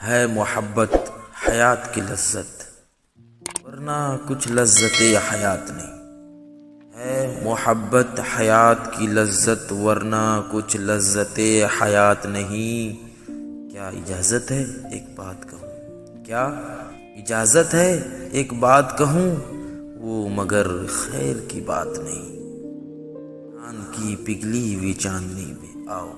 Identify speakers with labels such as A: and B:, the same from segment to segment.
A: ہے محبت حیات کی لذت، ورنہ کچھ لذت حیات نہیں۔ ہے محبت حیات کی لذت، ورنہ کچھ لذت حیات نہیں۔ کیا اجازت ہے ایک بات کہوں؟ کیا اجازت ہے ایک بات کہوں؟ وہ مگر خیر کی بات نہیں۔ چاند کی پگھلی ہوئی چاندنی میں آؤ،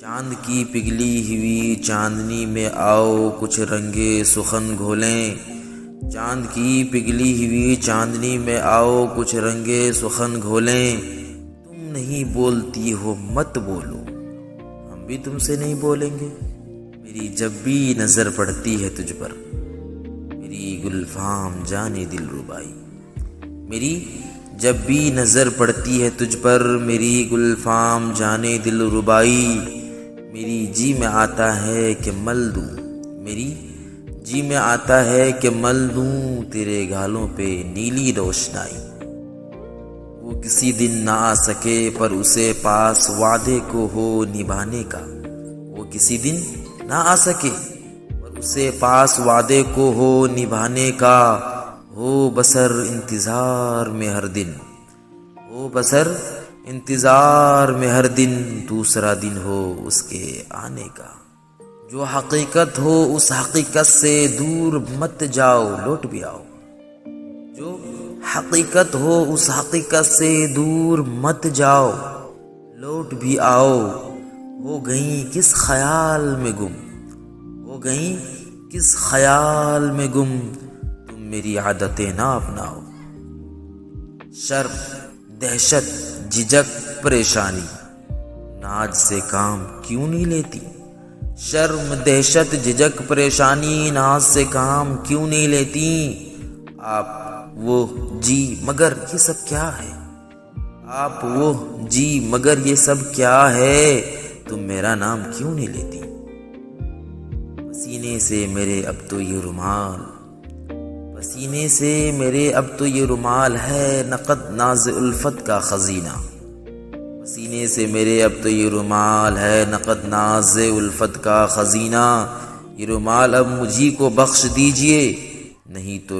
A: چاند کی پگھلی ہوئی چاندنی میں آؤ، کچھ رنگے سخن گھولیں۔ چاند کی پگھلی ہوئی چاندنی میں آؤ، کچھ رنگے سخن گھولیں۔ تم نہیں بولتی ہو مت بولو، ہم بھی تم سے نہیں بولیں گے۔ میری جب بھی نظر پڑتی ہے تجھ پر، میری گلفام جانے دل ربائی۔ میری جب بھی نظر پڑتی ہے تجھ پر، میری گلفام جانے دل ربائی۔ میری جی میں آتا ہے کہ مل دوں، میری جی میں آتا ہے کہ مل دوں تیرے گالوں پہ نیلی روشنائی۔ وہ کسی دن نہ آ سکے پر اسے پاس وعدے کو ہو نبھانے کا۔ وہ کسی دن نہ آ سکے پر اسے پاس وعدے کو ہو نبھانے کا۔ ہو بسر انتظار میں ہر دن، ہو بسر انتظار میں ہر دن، دوسرا دن ہو اس کے آنے کا۔ جو حقیقت ہو اس حقیقت سے دور مت جاؤ، لوٹ بھی آؤ۔ جو حقیقت ہو اس حقیقت سے دور مت جاؤ، لوٹ بھی آؤ۔ ہو گئیں کس خیال میں گم، ہو گئیں کس خیال میں گم، تم میری عادتیں نہ اپناؤ۔ شرم دہشت جھجک پریشانی ناز سے کام کیوں نہیں لیتی؟ شرم دہشت جھجک پریشانی ناز سے کام کیوں نہیں لیتی؟ آپ وہ جی مگر یہ سب کیا ہے؟ آپ وہ جی مگر یہ سب کیا ہے؟ تم میرا نام کیوں نہیں لیتی؟ پسینے سے میرے اب تو یہ رومال، پسینے سے میرے اب تو یہ رومال ہے نقد ناز الفت کا خزینہ۔ پسینے سے میرے اب تو یہ رومال ہے نقد ناز الفت کا خزینہ۔ یہ رومال اب مجھی کو بخش دیجئے، نہیں تو